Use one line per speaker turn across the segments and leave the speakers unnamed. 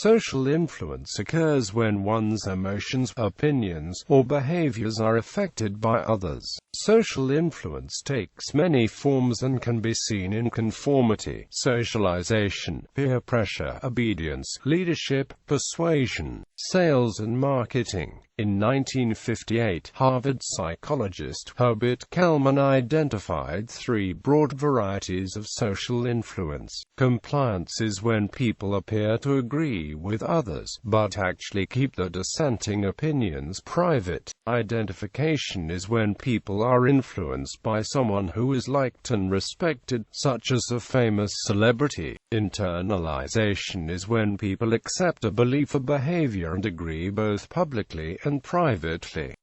Social influence occurs when one's emotions, opinions, or behaviors are affected by others. Social influence takes many forms and can be seen in conformity, socialization, peer pressure, obedience, leadership, persuasion, sales and marketing. In 1958, Harvard psychologist Herbert Kelman identified three broad varieties of social influence. Compliance is when people appear to agree with others, but actually keep their dissenting opinions private. Identification is when people are influenced by someone who is liked and respected, such as a famous celebrity. Internalization is when people accept a belief or behavior and agree both publicly and privately.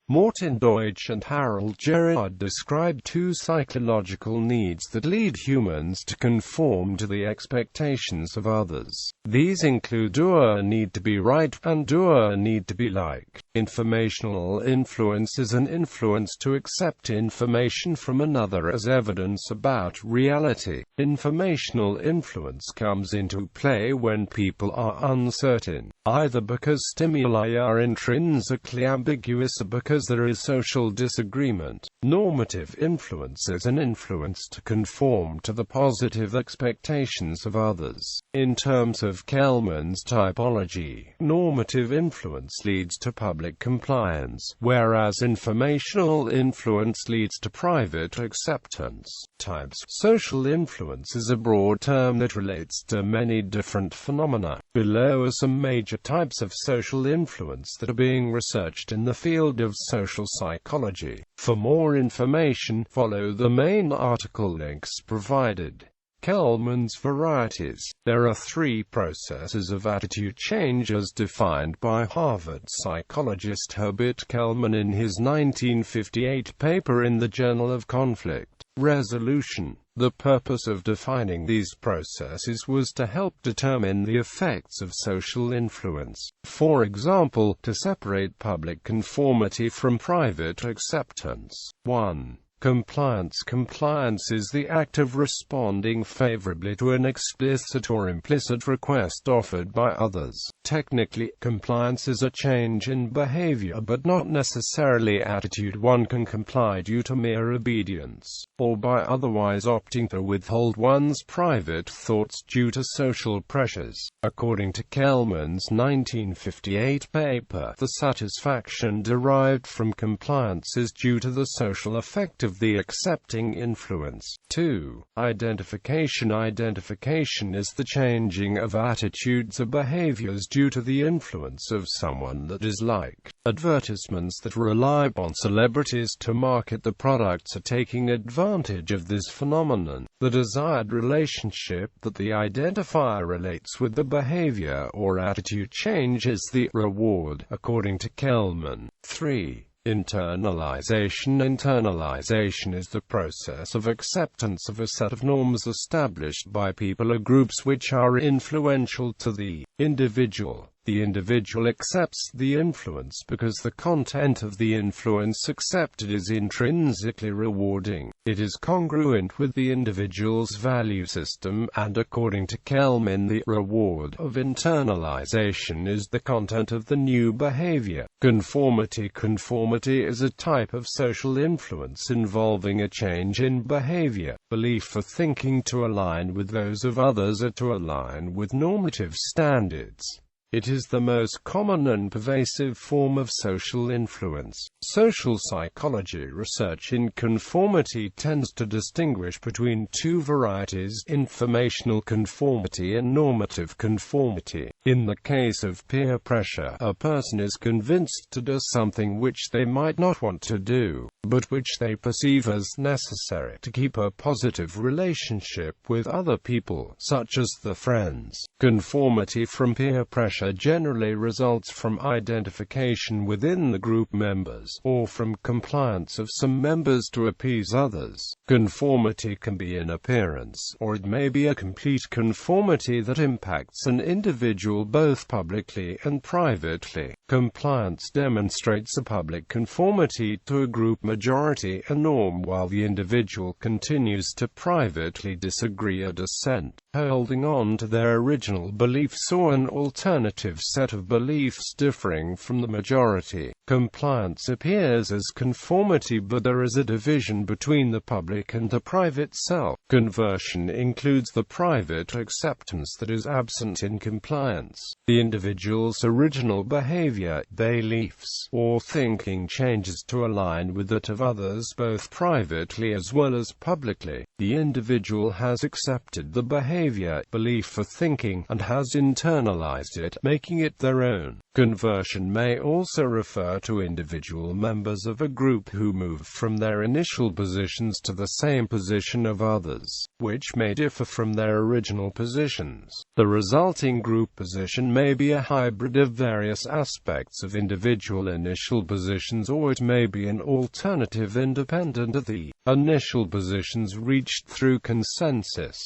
Morton Deutsch and Harold Gerard describe two psychological needs that lead humans to conform to the expectations of others. These include do I need to be right and do I need to be liked. Informational influence is an influence to accept information from another as evidence about reality. Informational influence comes into play when people are uncertain, either because stimuli are intrinsically ambiguous or because there is social disagreement. Normative influence is an influence to conform to the positive expectations of others. In terms of Kelman's typology, normative influence leads to public compliance, whereas informational influence leads to private acceptance. Types. Social influence is a broad term that relates to many different phenomena. Below are some major types of social influence that are being researched in the field of social psychology. For more information, follow the main article links provided. Kelman's varieties. There are three processes of attitude change as defined by Harvard psychologist Herbert Kelman in his 1958 paper in the Journal of Conflict Resolution. The purpose of defining these processes was to help determine the effects of social influence. For example, to separate public conformity from private acceptance. 1. Compliance. Compliance is the act of responding favorably to an explicit or implicit request offered by others. Technically, compliance is a change in behavior but not necessarily attitude. One can comply due to mere obedience, or by otherwise opting to withhold one's private thoughts due to social pressures. According to Kelman's 1958 paper, the satisfaction derived from compliance is due to the social effect of the accepting influence. 2. Identification. Identification is the changing of attitudes or behaviors due to the influence of someone that is liked. Advertisements that rely on celebrities to market the products are taking advantage of this phenomenon. The desired relationship that the identifier relates with the behavior or attitude change is the reward, according to Kelman. 3. Internalization. Internalization is the process of acceptance of a set of norms established by people or groups which are influential to the individual. The individual accepts the influence because the content of the influence accepted is intrinsically rewarding. It is congruent with the individual's value system, and according to Kelman, the reward of internalization is the content of the new behavior. Conformity. Conformity is a type of social influence involving a change in behavior, belief or thinking to align with those of others or to align with normative standards. It is the most common and pervasive form of social influence. Social psychology research in conformity tends to distinguish between two varieties: informational conformity and normative conformity. In the case of peer pressure, a person is convinced to do something which they might not want to do, but which they perceive as necessary to keep a positive relationship with other people, such as their friends. Conformity from peer pressure pressure generally results from identification within the group members, or from compliance of some members to appease others. Conformity can be in appearance, or it may be a complete conformity that impacts an individual both publicly and privately. Compliance demonstrates a public conformity to a group majority, a norm, while the individual continues to privately disagree or dissent, holding on to their original beliefs or an alternative set of beliefs differing from the majority. Compliance appears as conformity, but there is a division between the public and the private self. Conversion includes the private acceptance that is absent in compliance. The individual's original behavior, beliefs, or thinking changes to align with that of others both privately as well as publicly. The individual has accepted the behavior, belief or thinking, and has internalized it, making it their own. Conversion may also refer to individual members of a group who move from their initial positions to the same position of others, which may differ from their original positions. The resulting group position may be a hybrid of various aspects of individual initial positions, or it may be an alternative independent of the initial positions reached through consensus.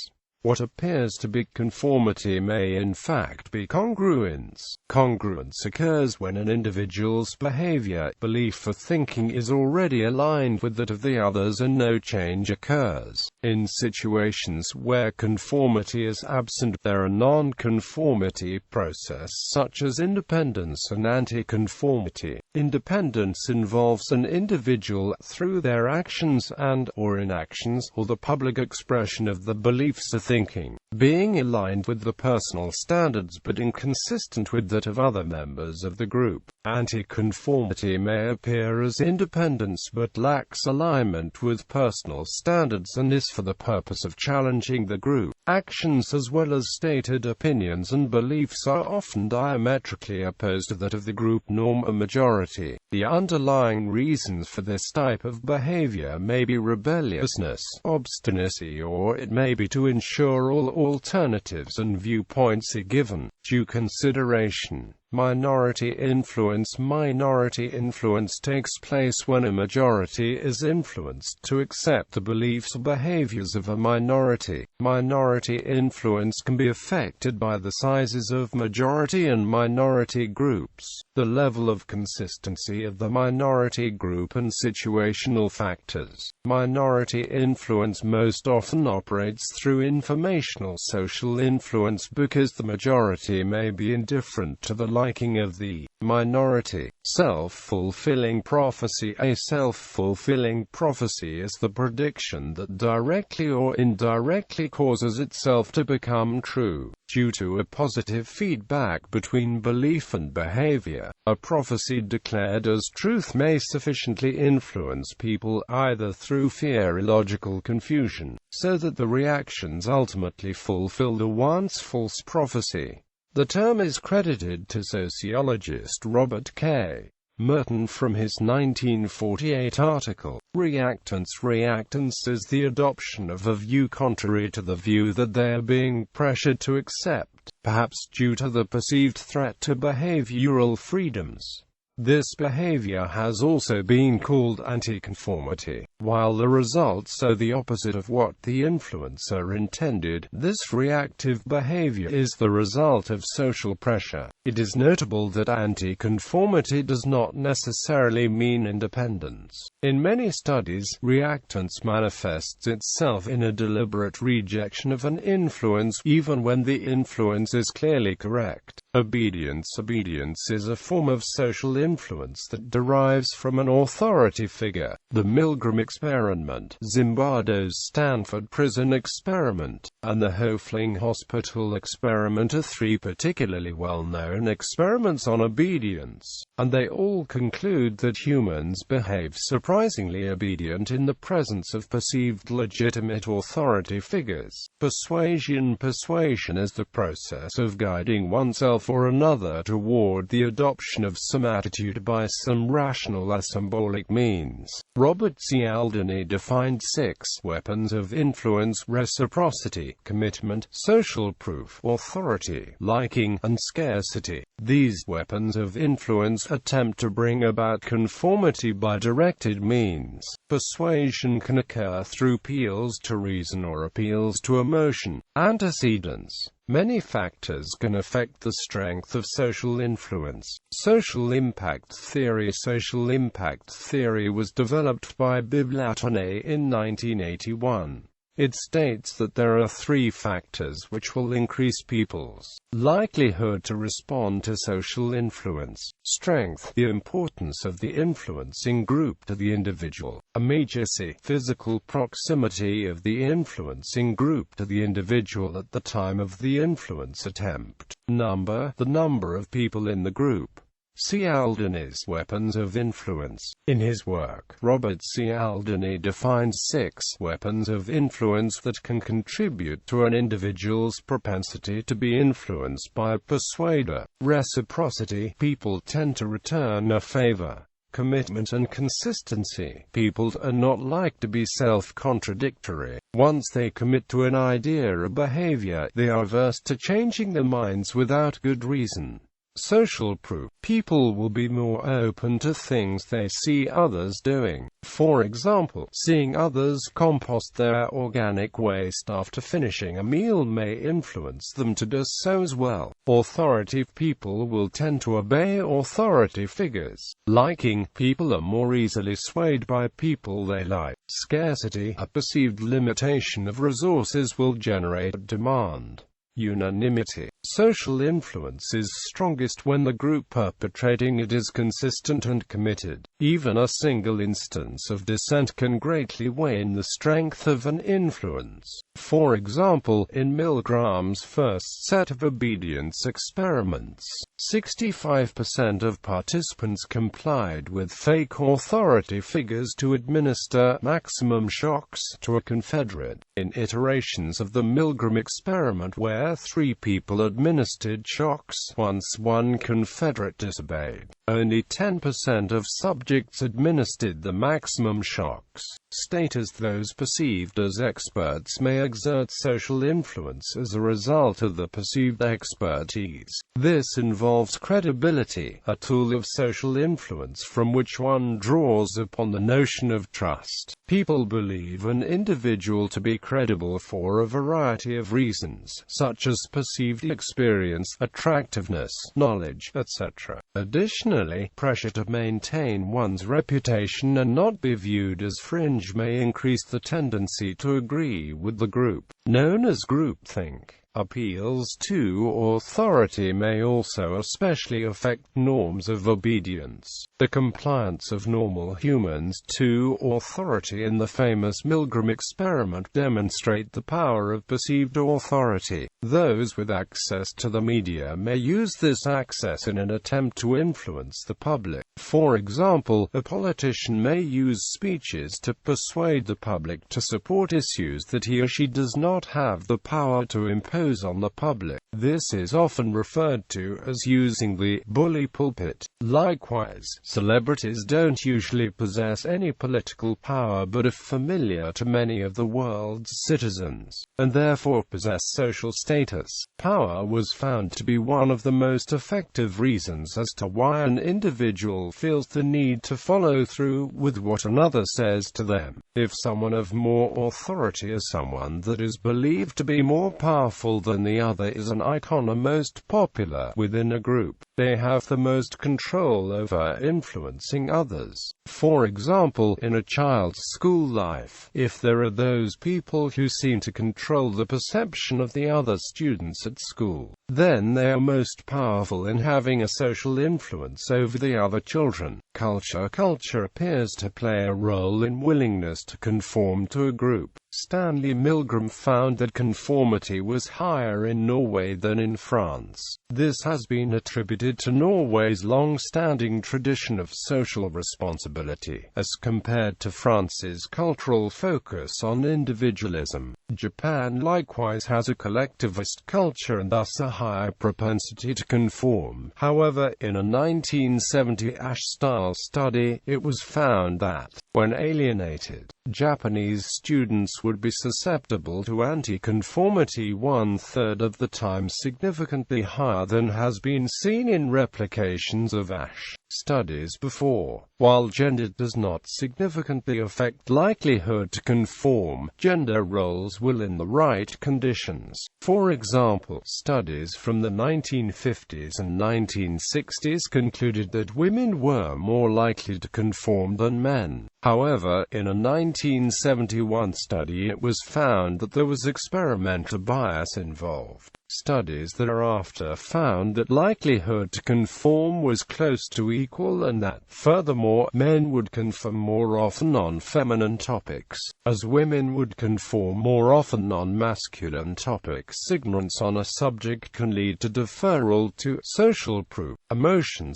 What appears to be conformity may in fact be congruence. Congruence occurs when an individual's behavior, belief or thinking is already aligned with that of the others and no change occurs. In situations where conformity is absent, there are non-conformity processes such as independence and anti-conformity. Independence involves an individual, through their actions and/or inactions, or the public expression of the beliefs or thinking, being aligned with the personal standards but inconsistent with that of other members of the group. Anti-conformity may appear as independence but lacks alignment with personal standards and is for the purpose of challenging the group. Actions as well as stated opinions and beliefs are often diametrically opposed to that of the group norm or majority. The underlying reasons for this type of behavior may be rebelliousness, obstinacy, or it may be to ensure all alternatives and viewpoints are given due consideration. Minority influence. Minority influence takes place when a majority is influenced to accept the beliefs or behaviors of a minority. Minority influence can be affected by the sizes of majority and minority groups, the level of consistency of the minority group, and situational factors. Minority influence most often operates through informational social influence because the majority may be indifferent to the liking of the minority. Self-fulfilling prophecy. A self-fulfilling prophecy is the prediction that directly or indirectly causes itself to become true, due to a positive feedback between belief and behavior. A prophecy declared as truth may sufficiently influence people, either through fear or illogical confusion, so that the reactions ultimately fulfill the once false prophecy. The term is credited to sociologist Robert K. Merton from his 1948 article, Reactance. Reactance is the adoption of a view contrary to the view that they are being pressured to accept, perhaps due to the perceived threat to behavioral freedoms. This behavior has also been called anti-conformity. While the results are the opposite of what the influencer intended, this reactive behavior is the result of social pressure. It is notable that anti-conformity does not necessarily mean independence. In many studies, reactance manifests itself in a deliberate rejection of an influence, even when the influence is clearly correct. Obedience. Obedience is a form of social influence that derives from an authority figure. The Milgram experiment, Zimbardo's Stanford prison experiment, and the Hoefling Hospital experiment are three particularly well-known experiments on obedience, and they all conclude that humans behave surprisingly obedient in the presence of perceived legitimate authority figures. Persuasion. Persuasion is the process of guiding oneself or another toward the adoption of some attitude by some rational or symbolic means. Robert C. Alderney defined 6 weapons of influence: reciprocity, commitment, social proof, authority, liking, and scarcity. These weapons of influence attempt to bring about conformity by directed means. Persuasion can occur through appeals to reason or appeals to emotion. Antecedents. Many factors can affect the strength of social influence. Social impact theory. Social impact theory was developed by Biblatone in 1981. It states that there are three factors which will increase people's likelihood to respond to social influence. Strength, the importance of the influencing group to the individual. Immediacy, physical proximity of the influencing group to the individual at the time of the influence attempt. Number, the number of people in the group. Cialdini's weapons of influence. In his work, Robert Cialdini defines 6 weapons of influence that can contribute to an individual's propensity to be influenced by a persuader. Reciprocity, people tend to return a favor. Commitment and consistency, people are not like to be self-contradictory. Once they commit to an idea or behavior, they are averse to changing their minds without good reason. Social proof. People will be more open to things they see others doing. For example, seeing others compost their organic waste after finishing a meal may influence them to do so as well. Authority. People will tend to obey authority figures. Liking. People are more easily swayed by people they like. Scarcity. A perceived limitation of resources will generate demand. Unanimity. Social influence is strongest when the group perpetrating it is consistent and committed. Even a single instance of dissent can greatly wane the strength of an influence. For example, in Milgram's first set of obedience experiments, 65% of participants complied with fake authority figures to administer maximum shocks to a Confederate. In iterations of the Milgram experiment where 3 people administered shocks, once one Confederate disobeyed, only 10% of subjects administered the maximum shocks. Status. Those perceived as experts may exert social influence as a result of the perceived expertise. This involves credibility, a tool of social influence from which one draws upon the notion of trust. People believe an individual to be credible for a variety of reasons, such as perceived experience, attractiveness, knowledge, etc. Additionally, pressure to maintain one's reputation and not be viewed as fringe may increase the tendency to agree with the group, known as groupthink. Appeals to authority may also especially affect norms of obedience. The compliance of normal humans to authority in the famous Milgram experiment demonstrate the power of perceived authority. Those with access to the media may use this access in an attempt to influence the public. For example, a politician may use speeches to persuade the public to support issues that he or she does not have the power to impose on the public. This is often referred to as using the bully pulpit. Likewise, celebrities don't usually possess any political power but are familiar to many of the world's citizens, and therefore possess social status. Power was found to be one of the most effective reasons as to why an individual feels the need to follow through with what another says to them. If someone of more authority is someone that is believed to be more powerful than the other is an icon or most popular within a group, they have the most control over influencing others. For example, in a child's school life, if there are those people who seem to control the perception of the other students at school, then they are most powerful in having a social influence over the other children. Culture appears to play a role in willingness to conform to a group. Stanley Milgram found that conformity was higher in Norway than in France. This has been attributed to Norway's long-standing tradition of social responsibility, as compared to France's cultural focus on individualism. Japan likewise has a collectivist culture and thus a higher propensity to conform. However, in a 1970 Ash-style study, it was found that, when alienated, Japanese students would be susceptible to anti-conformity 1/3 of the time, significantly higher than has been seen in replications of ASH studies before. While gender does not significantly affect likelihood to conform, gender roles will in the right conditions. For example, studies from the 1950s and 1960s concluded that women were more likely to conform than men. However, in a 1971 study it was found that there was experimental bias involved. Studies thereafter found that likelihood to conform was close to equal, and that, furthermore, men would conform more often on feminine topics, as women would conform more often on masculine topics. Ignorance on a subject can lead to deferral to social proof. Emotion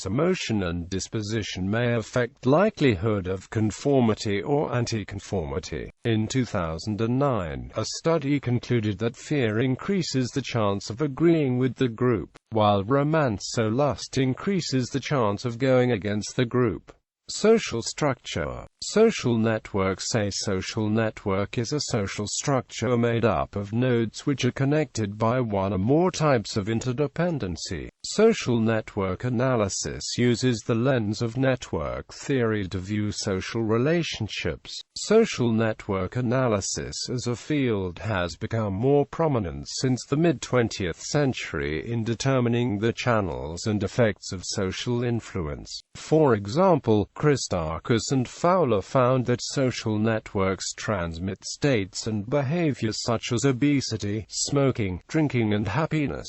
and disposition may affect likelihood of conformity or anti-conformity. In 2009, a study concluded that fear increases the chance of agreeing with the group, while romance or lust increases the chance of going against the group. Social structure. Social networks. A social network is a social structure made up of nodes which are connected by one or more types of interdependency. Social network analysis uses the lens of network theory to view social relationships. Social network analysis as a field has become more prominent since the mid-20th century in determining the channels and effects of social influence. For example, Christakis and Fowler found that social networks transmit states and behaviors such as obesity, smoking, drinking and happiness.